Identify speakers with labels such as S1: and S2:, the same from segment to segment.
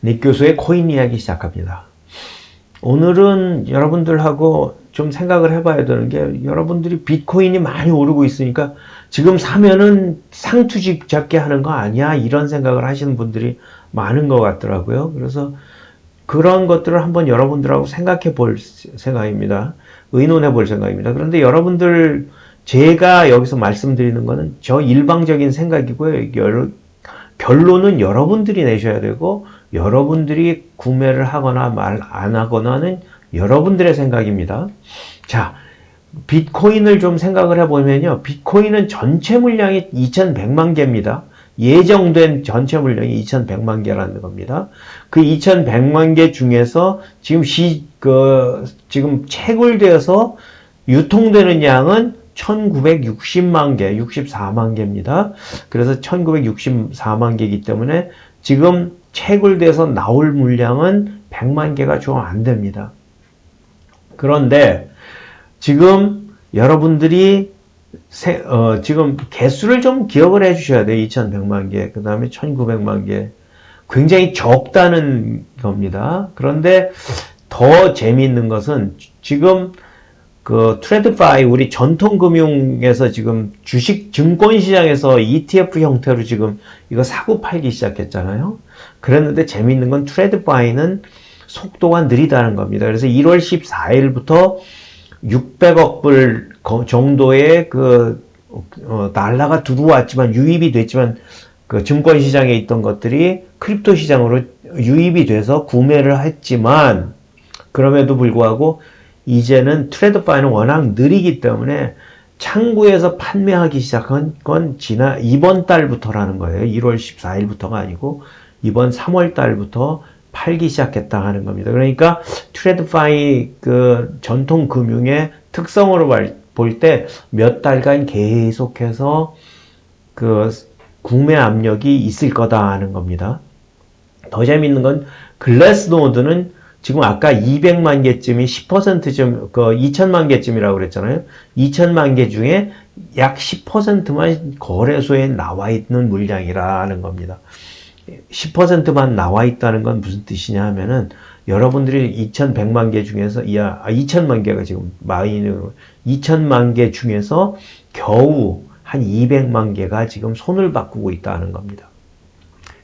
S1: 닉 교수의 코인 이야기 시작합니다. 오늘은 여러분들하고 좀 생각을 해봐야 되는 게, 여러분들이 비트코인이 많이 오르고 있으니까 지금 사면은 상투집 잡게 하는 거 아니야? 이런 생각을 하시는 분들이 많은 것 같더라고요. 그래서 그런 것들을 한번 여러분들하고 생각해 볼 생각입니다. 의논해 볼 생각입니다. 그런데 여러분들, 제가 여기서 말씀드리는 거는 저 일방적인 생각이고요. 결론은 여러분들이 내셔야 되고, 여러분들이 구매를 하거나 말 안 하거나는 여러분들의 생각입니다. 자, 비트코인을 좀 생각을 해보면요. 비트코인은 전체 물량이 2100만 개입니다. 예정된 전체 물량이 2100만 개라는 겁니다. 그 2100만 개 중에서 지금 채굴되어서 유통되는 양은 1960만 개, 64만 개입니다. 그래서 1964만 개이기 때문에 지금 채굴돼서 나올 물량은 100만 개가 좀 안 됩니다. 그런데 지금 여러분들이 지금 개수를 좀 기억을 해 주셔야 돼요. 2100만 개, 그 다음에 1900만 개. 굉장히 적다는 겁니다. 그런데 더 재미있는 것은 지금 그 트레드파이, 우리 전통금융에서 지금 증권시장에서 ETF 형태로 지금 이거 사고 팔기 시작했잖아요. 그랬는데 재미있는 건 트레드파이는 속도가 느리다는 겁니다. 그래서 1월 14일부터 600억 불 정도의 달러가 들어왔지만, 유입이 됐지만, 그 증권시장에 있던 것들이 크립토 시장으로 유입이 돼서 구매를 했지만, 그럼에도 불구하고 이제는 트레드파이는 워낙 느리기 때문에 창구에서 판매하기 시작한 건 이번 달부터라는 거예요. 1월 14일부터가 아니고 이번 3월 달부터 팔기 시작했다 하는 겁니다. 그러니까 트레드파이 그 전통 금융의 특성으로 볼 때 몇 달간 계속해서 그 구매 압력이 있을 거다 하는 겁니다. 더 재밌는 건 글래스노드는 지금 아까 200만 개쯤이 10%쯤, 2000만 개쯤이라고 그랬잖아요. 2000만 개 중에 약 10%만 거래소에 나와 있는 물량이라는 겁니다. 10%만 나와 있다는 건 무슨 뜻이냐 하면은, 여러분들이 2100만 개 중에서, 2000만 개가 지금 마이너로, 2000만 개 중에서 겨우 한 200만 개가 지금 손을 바꾸고 있다는 겁니다.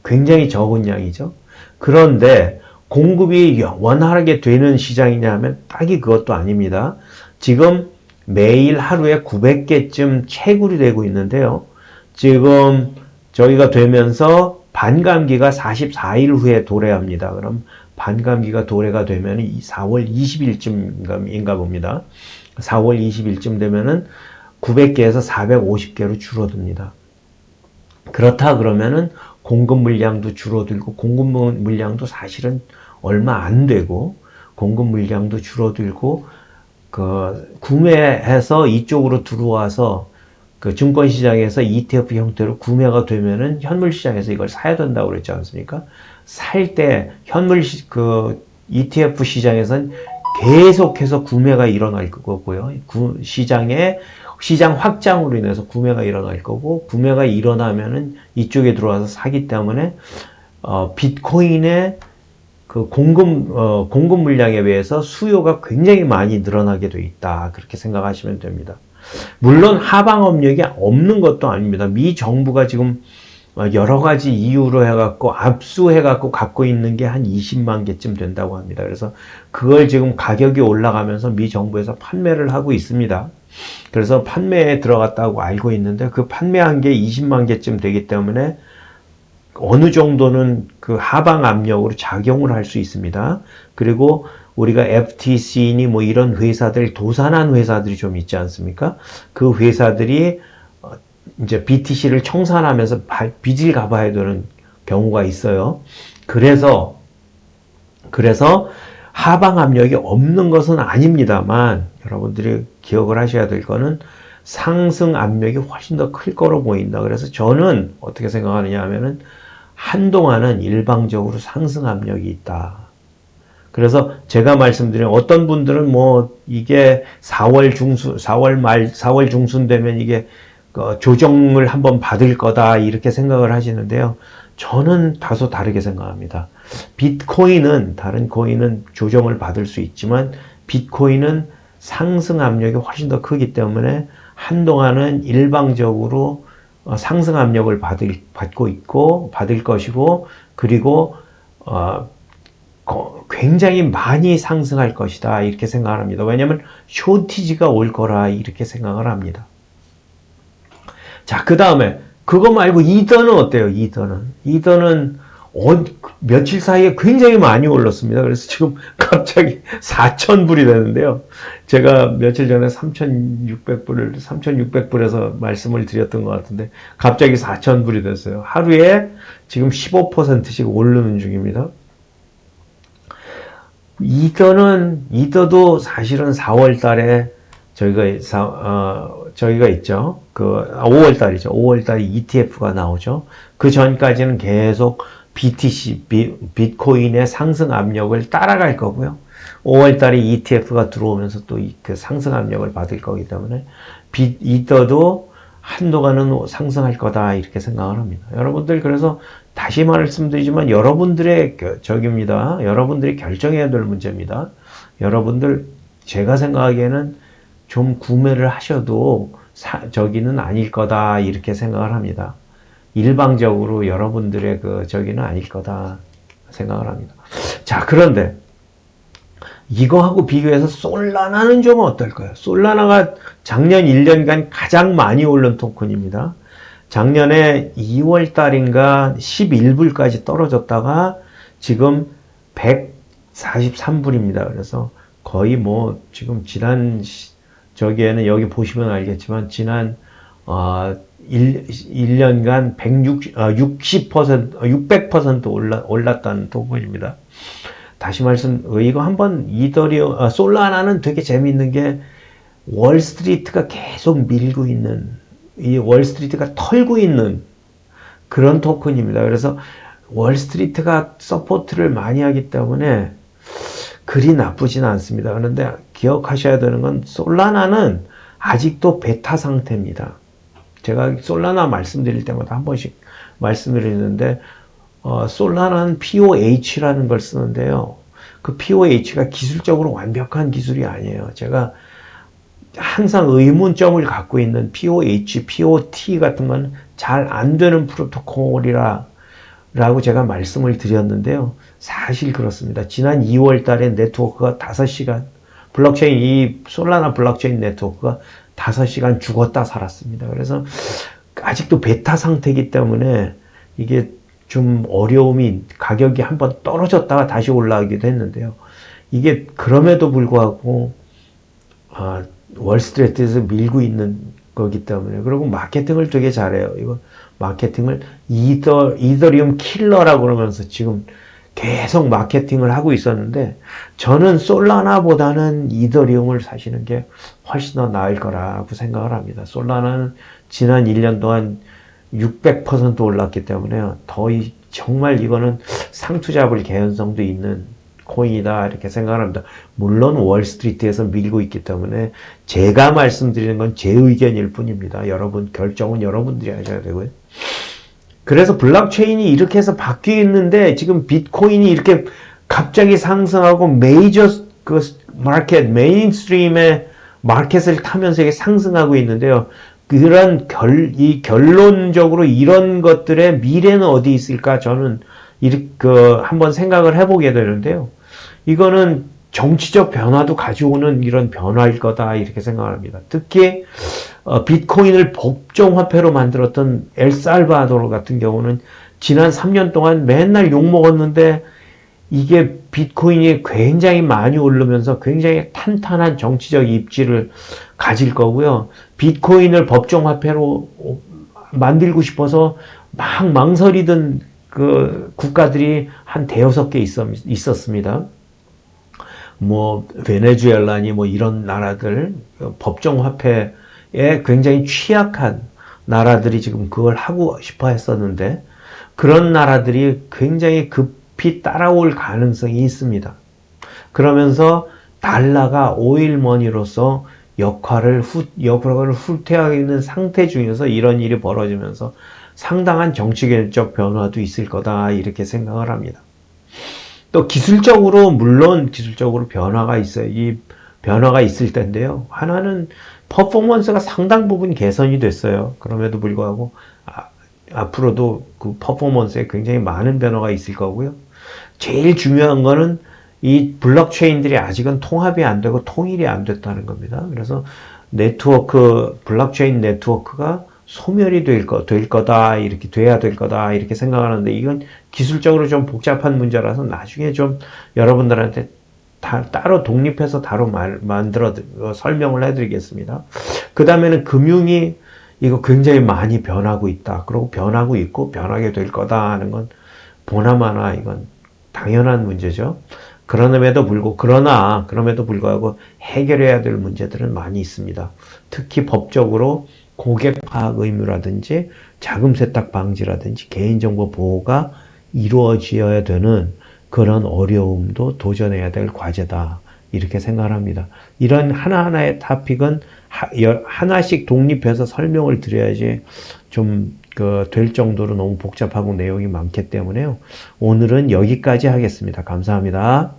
S1: 굉장히 적은 양이죠. 그런데 공급이 원활하게 되는 시장이냐 하면 딱히 그것도 아닙니다. 지금 매일 하루에 900개쯤 채굴이 되고 있는데요. 지금 저희가 되면서 반감기가 44일 후에 도래합니다. 그럼 반감기가 도래가 되면 4월 20일쯤인가 봅니다. 4월 20일쯤 되면은 900개에서 450개로 줄어듭니다. 그렇다 그러면은 공급 물량도 줄어들고, 공급 물량도 사실은 얼마 안 되고, 공급 물량도 줄어들고, 구매해서 이쪽으로 들어와서 그 증권시장에서 ETF 형태로 구매가 되면은 현물 시장에서 이걸 사야 된다고 그랬지 않습니까? 살 때 ETF 시장에서는 계속해서 구매가 일어날 거고요. 시장 확장으로 인해서 구매가 일어날 거고, 구매가 일어나면은 이쪽에 들어와서 사기 때문에 비트코인의 그 공급 물량에 비해서 수요가 굉장히 많이 늘어나게 돼 있다. 그렇게 생각하시면 됩니다. 물론 하방 압력이 없는 것도 아닙니다. 미 정부가 지금 여러 가지 이유로 해갖고 압수해갖고 갖고 있는 게 한 20만 개쯤 된다고 합니다. 그래서 그걸 지금 가격이 올라가면서 미 정부에서 판매를 하고 있습니다. 그래서 판매에 들어갔다고 알고 있는데, 그 판매한 게 20만 개쯤 되기 때문에 어느 정도는 그 하방 압력으로 작용을 할 수 있습니다. 그리고 우리가 FTC니 뭐 이런 회사들, 도산한 회사들이 좀 있지 않습니까? 그 회사들이 이제 BTC를 청산하면서 빚을 갚아야 되는 경우가 있어요. 그래서 하방 압력이 없는 것은 아닙니다만, 여러분들이 기억을 하셔야 될 거는 상승 압력이 훨씬 더 클 거로 보인다. 그래서 저는 어떻게 생각하느냐 하면은, 한동안은 일방적으로 상승 압력이 있다. 그래서 제가 말씀드린, 어떤 분들은 뭐 이게 4월 중순 되면 이게 조정을 한번 받을 거다, 이렇게 생각을 하시는데요. 저는 다소 다르게 생각합니다. 비트코인은 다른 코인은 조정을 받을 수 있지만 비트코인은 상승 압력이 훨씬 더 크기 때문에 한동안은 일방적으로 상승 압력을 받고 있고 받을 것이고 그리고 굉장히 많이 상승할 것이다 이렇게 생각을 합니다. 왜냐하면 쇼티지가 올 거라 이렇게 생각을 합니다. 자, 그 다음에 그거 말고 이더는 어때요? 이더는 며칠 사이에 굉장히 많이 올랐습니다. 그래서 지금 갑자기 4,000불이 되는데요. 제가 며칠 전에 3,600불에서 말씀을 드렸던 것 같은데 갑자기 4,000불이 됐어요. 하루에 지금 15%씩 오르는 중입니다. 이더도 사실은 4월 달에 저희가 있죠. 5월 달이죠. 5월 달에 ETF가 나오죠. 그 전까지는 계속 비트코인의 상승 압력을 따라갈 거고요. 5월 달에 ETF가 들어오면서 또 그 상승 압력을 받을 거기 때문에 이더도 한동안은 상승할 거다 이렇게 생각을 합니다. 여러분들 그래서 다시 말씀드리지만 여러분들의 여러분들이 결정해야 될 문제입니다. 여러분들 제가 생각하기에는 좀 구매를 하셔도 저기는 아닐 거다 이렇게 생각을 합니다. 일방적으로 여러분들의 저기는 아닐 거다 생각을 합니다. 자, 그런데 이거하고 비교해서 솔라나는 좀 어떨까요? 솔라나가 작년 1년간 가장 많이 오른 토큰입니다. 작년에 2월 달인가 11불까지 떨어졌다가 지금 143불입니다. 그래서 거의 지금 지난 저기에는 여기 보시면 알겠지만 지난 1년간 600% 올랐다는 토큰입니다. 다시 이거 한번 솔라나는 되게 재밌는 게 월스트리트가 계속 밀고 있는 이 월스트리트가 털고 있는 그런 토큰입니다. 그래서 월스트리트가 서포트를 많이 하기 때문에 그리 나쁘진 않습니다. 그런데 기억하셔야 되는 건 솔라나는 아직도 베타 상태입니다. 제가 솔라나 말씀드릴 때마다 한 번씩 말씀드리는데 솔라나는 POH라는 걸 쓰는데요. 그 POH가 기술적으로 완벽한 기술이 아니에요. 제가 항상 의문점을 갖고 있는 POH, POT 같은 건 잘 안 되는 프로토콜이라고 제가 말씀을 드렸는데요. 사실 그렇습니다. 지난 2월 달에 네트워크가 5시간, 이 솔라나 블록체인 네트워크가 5시간 죽었다 살았습니다. 그래서 아직도 베타 상태이기 때문에 이게 좀 어려움이 가격이 한번 떨어졌다가 다시 올라가기도 했는데요. 이게 그럼에도 불구하고 월스트리트에서 밀고 있는 거기 때문에 그리고 마케팅을 되게 잘해요. 이거 마케팅을 이더리움 킬러라고 그러면서 지금 계속 마케팅을 하고 있었는데 저는 솔라나보다는 이더리움을 사시는 게 훨씬 더 나을 거라고 생각을 합니다. 솔라나는 지난 1년 동안 600% 올랐기 때문에 정말 이거는 상투 잡을 개연성도 있는 코인이다 이렇게 생각을 합니다. 물론 월스트리트에서 밀고 있기 때문에 제가 말씀드리는 건 제 의견일 뿐입니다. 결정은 여러분들이 하셔야 되고요. 그래서 블록체인이 이렇게 해서 바뀌었는데 지금 비트코인이 이렇게 갑자기 상승하고 메인스트림의 마켓을 타면서 이게 상승하고 있는데요. 결론적으로 이런 것들의 미래는 어디 있을까? 저는 한번 생각을 해보게 되는데요. 이거는 정치적 변화도 가져오는 이런 변화일 거다 이렇게 생각합니다. 특히 비트코인을 법정화폐로 만들었던 엘살바도르 같은 경우는 지난 3년 동안 맨날 욕먹었는데 이게 비트코인이 굉장히 많이 오르면서 굉장히 탄탄한 정치적 입지를 가질 거고요. 비트코인을 법정화폐로 만들고 싶어서 막 망설이던 국가들이 한 대여섯 개 있었습니다. 베네수엘라니 이런 나라들, 법정화폐에 굉장히 취약한 나라들이 지금 그걸 하고 싶어 했었는데, 그런 나라들이 굉장히 급히 따라올 가능성이 있습니다. 그러면서 달러가 오일머니로서 역할을 후퇴하고 있는 상태 중에서 이런 일이 벌어지면서 상당한 정치적 변화도 있을 거다 이렇게 생각을 합니다. 또 기술적으로 물론 기술적으로 변화가 있어요. 이 변화가 있을 텐데요. 하나는 퍼포먼스가 상당 부분 개선이 됐어요. 그럼에도 불구하고 앞으로도 그 퍼포먼스에 굉장히 많은 변화가 있을 거고요. 제일 중요한 거는 이 블록체인들이 아직은 통합이 안 되고 통일이 안 됐다는 겁니다. 그래서 블록체인 네트워크가 소멸이 될 거다, 이렇게 돼야 될 거다, 이렇게 생각하는데 이건 기술적으로 좀 복잡한 문제라서 나중에 좀 여러분들한테 따로 독립해서 만들어 설명을 해드리겠습니다. 그 다음에는 금융이 이거 굉장히 많이 변하고 있다. 그리고 변하고 있고 변하게 될 거다 하는 건 보나마나 이건 당연한 문제죠. 그럼에도 불구하고 해결해야 될 문제들은 많이 있습니다. 특히 법적으로 고객 파악 의무라든지 자금 세탁 방지라든지 개인정보 보호가 이루어져야 되는 그런 어려움도 도전해야 될 과제다. 이렇게 생각합니다. 이런 하나하나의 토픽은 하나씩 독립해서 설명을 드려야지 좀 될 정도로 너무 복잡하고 내용이 많기 때문에요. 오늘은 여기까지 하겠습니다. 감사합니다.